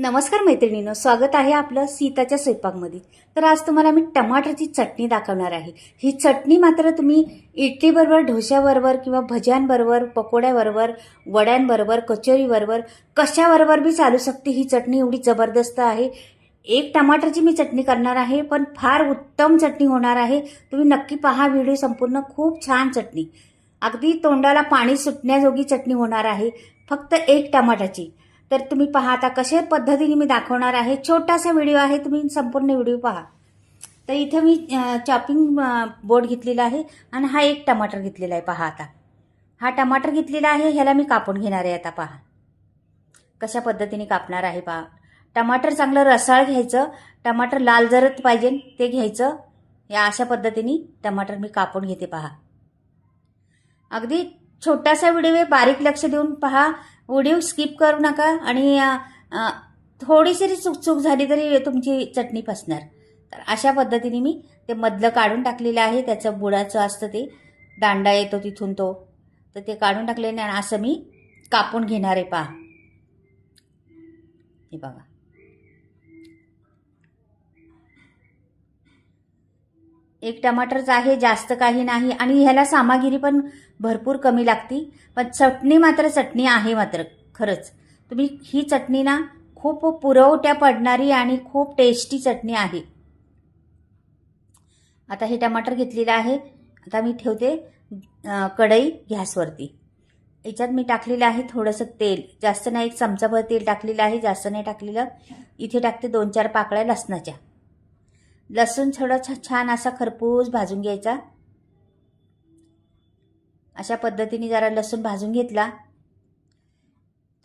नमस्कार मैत्रिणींनो, स्वागत आहे आपलं सीताच्या स्वयंपाकमध्ये। तर आज तुम्हाला मी टमाटरची चटणी दाखवणार आहे। ही चटणी मात्र तुम्ही इडली बरोबर, डोश्याबरोबर किंवा भज्यांबरोबर, पकोड्याबरोबर, वड्यांबरोबर, कचोरीबरोबर कशाबरोबर बी चालू शकते। ही चटणी एवढी जबरदस्त आहे। एक टमाटरची मी चटणी करणार आहे, पण फार उत्तम चटणी होणार आहे। तुम्ही नक्की पहा व्हिडिओ संपूर्ण। खूप छान चटणी, अगदी तोंडाला पाणी सुटण्याजोगी चटणी होणार आहे, फक्त एक टमाटरची। तर तुम्ही पहा आता कशा पद्धतीने मी दाखवणार आहे। छोटासा व्हिडिओ आहे, तुम्ही संपूर्ण व्हिडिओ पहा। तर इथे मी चॉपिंग बोर्ड घेतलेला आहे आणि हा एक टमाटर घेतलेला आहे। पहा आता हा टमाटर घेतलेला आहे, ह्याला मी कापून घेणार आहे। आता पहा कशा पद्धतीने कापणार आहे। पहा, टमाटर चांगलं रसाळ घ्यायचं, टमाटर लाल जरत पाहिजे ते घ्यायचं। या अशा पद्धतीने टमाटर मी कापून घेते। पहा, अगदी छोटासा व्हिडिओ आहे, बारीक लक्ष देऊन पहा। व्हिडिओ स्किप करू नका आणि थोडीशी चूक झाली तरी तुमची चटणी फसणार। तर अशा पद्धतीने मी ते मधलं काढून टाकलेलं आहे। त्याचं बुडाचं असतं ते दांडा येतो तिथून तो, तर ते काढून टकलेलं आणि असं मी कापून घेणार आहे। पहा, हे बघा एक टमाटरच आहे, जास्त काही नाही। आणि ह्याला सामग्री पण भरपूर कमी लागती, पण चटणी मात्र चटणी आहे मात्र खरंच। तुम्ही ही चटणी ना खूप पुरवठ्या पडणारी आणि खूप टेस्टी चटणी आहे। आता हे टमाटर घेतलेलं आहे। आता मी ठेवते कढई गॅसवरती। याच्यात मी टाकलेलं आहे थोडंसं तेल, जास्त नाही, एक चमचाभर तेल टाकलेलं आहे, जास्त नाही टाकलेलं। इथे टाकते 2-4 पाकळ्या लसणाच्या। लसूण थोडा छान असा खरपूस भाजून घ्यायचा। अशा पद्धतीने जरा लसूण भाजून घेतला,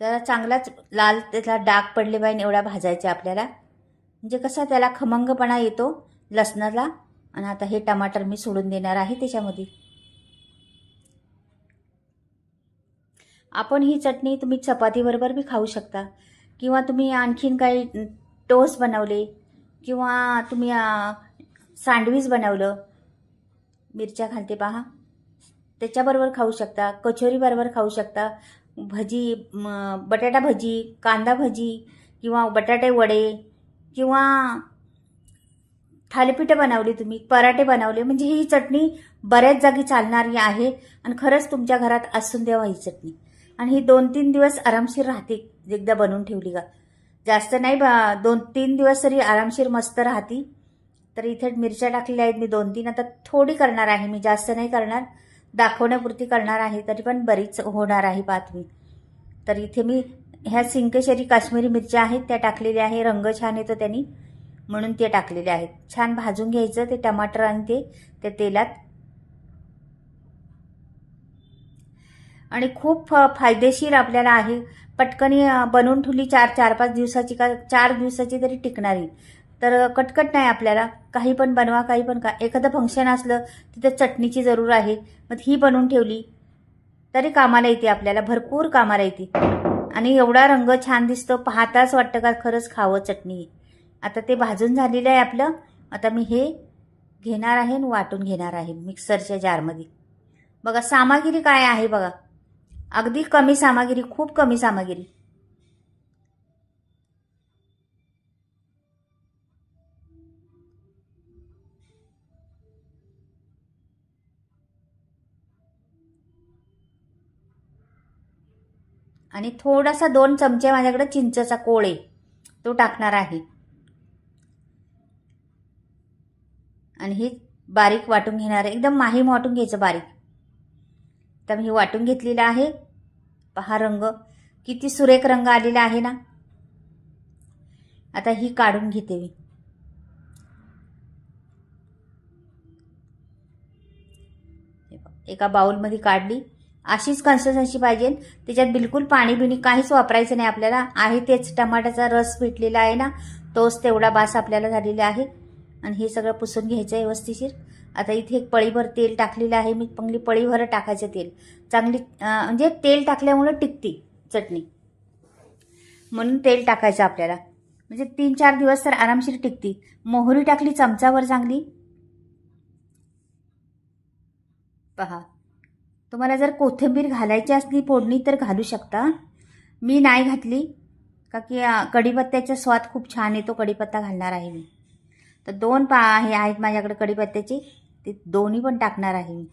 जरा चांगलाच लाल त्याला डाग पडले पाहिजे एवढा भाजायचा आपल्याला, म्हणजे कसा त्याला खमंगपणा येतो लसणाला। आणि आता हे टमाटर मी सोडून देणार आहे त्याच्यामध्ये। आपण ही चटणी तुम्ही चपातीबरोबर बी खाऊ शकता, किंवा तुम्ही आणखीन काही टोस्ट बनवले, किंवा तुम्ही सँडविच बनवलं, मिरच्या घालते पहा, त्याच्याबरोबर खाऊ शकता, कचोरीबरोबर खाऊ शकता, भजी, बटाटा भजी, कांदा भजी, किंवा बटाटे वडे, किंवा थालीपीठं बनवली, तुम्ही पराठे बनवले, म्हणजे ही चटणी बऱ्याच जागी चालणारी आहे। आणि खरंच तुमच्या घरात असून द्यावा ही चटणी। आणि ही 2-3 दिवस आरामशीर राहते एकदा बनवून ठेवली का। जास्त नाही, 2-3 दिवस तरी आरामशीर मस्त राहती। तर इथे मिरच्या टाकलेल्या आहेत मी 2-3, आता थोडी करणार आहे मी, जास्त नाही करणार, दाखवण्यापुरती करणार आहे, तरी पण बरीच होणार आहे पहा तुम्ही। तर इथे मी ह्या सिंकेश्वरी काश्मीरी मिरच्या आहेत त्या टाकलेल्या आहे, रंग छान येतो त्यांनी, म्हणून ते टाकलेले आहेत। छान भाजून घ्यायचं ते टमाटर आणि ते त्या तेलात। आणि खूप फायदेशीर आपल्याला आहे, पटकनी बनवून ठेवली 4-5 दिवसाची का 4 दिवसाची तरी टिकणारी। तर कटकट नाही आपल्याला, काही पण बनवा, काही पण का, एखादं फंक्शन असलं तिथे चटणीची जरूर आहे, मग ही बनवून ठेवली तरी कामाला येते आपल्याला, भरपूर कामाला येते। आणि एवढा रंग छान दिसतो, पाहताच वाटतं का खरंच खावं चटणी। आता ते भाजून झालेलं आहे आपलं। आता मी हे घेणार आहे आणि वाटून घेणार आहे मिक्सरच्या जारमध्ये। बघा सामग्री काय आहे बघा, अगदी कमी सामग्री, खूप कमी सामग्री। आणि थोडासा 2 चमचे माझ्याकडे चिंचेचा कोळ आहे, तो टाकणार आहे। आणि हे बारीक वाटून घेणार आहे, एकदम माहीम वाटून घ्यायचं बारीक। तर मी वाटून घेतलेला आहे, पहा रंग किती सुरेख रंग आलेला आहे ना। आता ही काढून घेते मी। एका बाउलमध्ये काढली, अशीच कन्सिस्टन्सी पाहिजे, त्याच्यात बिलकुल पाणी बिणी काहीच वापरायचं नाही आपल्याला, आहे तेच टमाट्याचा रस पिटलेला आहे ना, तोच तेवढा बास आपल्याला झालेला आहे। आणि हे सगळं पुसून घ्यायचं व्यवस्थिशीर। आता इथे एक पळीभर तेल टाकलेलं आहे मी, चांगली पळीभर टाकायचं तेल, चांगली म्हणजे तेल टाकल्यामुळे टिकते चटणी, म्हणून तेल टाकायचं आपल्याला, म्हणजे 3-4 दिवस तर आरामशीर टिकते। मोहरी टाकली चमचावर चांगली, पहा। तुम्हाला जर कोथिंबीर घालायची असली फोडणी तर घालू शकता, मी नाही घातली का की कढीपत्त्याचा स्वाद खूप छान येतो. कढीपत्ता घालणार आहे मी. तर 2 हे आहेत माझ्याकडे कढीपत्त्याचे, ते दोन्ही पण टाकणार आहे मी.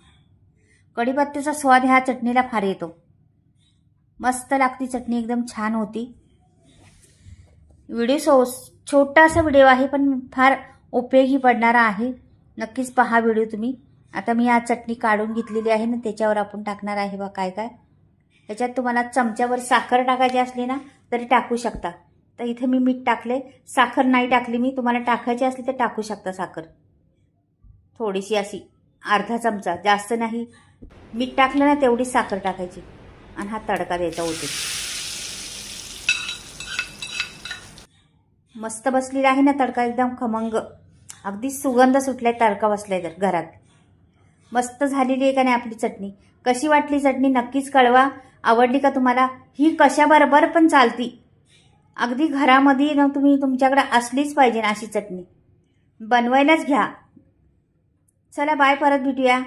कढीपत्त्याचा स्वाद ह्या चटणीला फार येतो. मस्त लागती चटणी, एकदम छान होती. व्हिडिओ छोटासा व्हिडिओ आहे पण फार उपयोगी पडणारा आहे. नक्कीच पहा व्हिडिओ तुम्ही. आता मी आज चटणी काढून घेतलेली आहे ना, त्याच्यावर आपण टाकणार आहे बा काय काय. त्याच्यात तुम्हाला चमच्यावर साखर टाकायची असली ना तरी टाकू शकता. तर इथे मी मीठ टाकले, साखर नाही टाकली मी. तुम्हाला टाकायची असली तर टाकू शकता साखर थोडीशी, अशी अर्धा चमचा, जास्त नाही. मीठ टाकलं ना तेवढी साखर टाकायची आणि हा तडका द्यायचा होतो. मस्त बसलेला आहे ना तडका, एकदम खमंग, अगदी सुगंध सुटलाय तडका बसलाय तर घरात. मस्त झालेली आहे का नाही आपली चटणी. कशी वाटली चटणी नक्कीच कळवा. आवडली का तुम्हाला. ही कशाबरोबर पण चालती, अगदी घरामध्ये ना तुम्ही तुमच्याकडे असलीच पाहिजे अशी चटणी. बनवायलाच घ्या. चला बाय, परत भेटूया.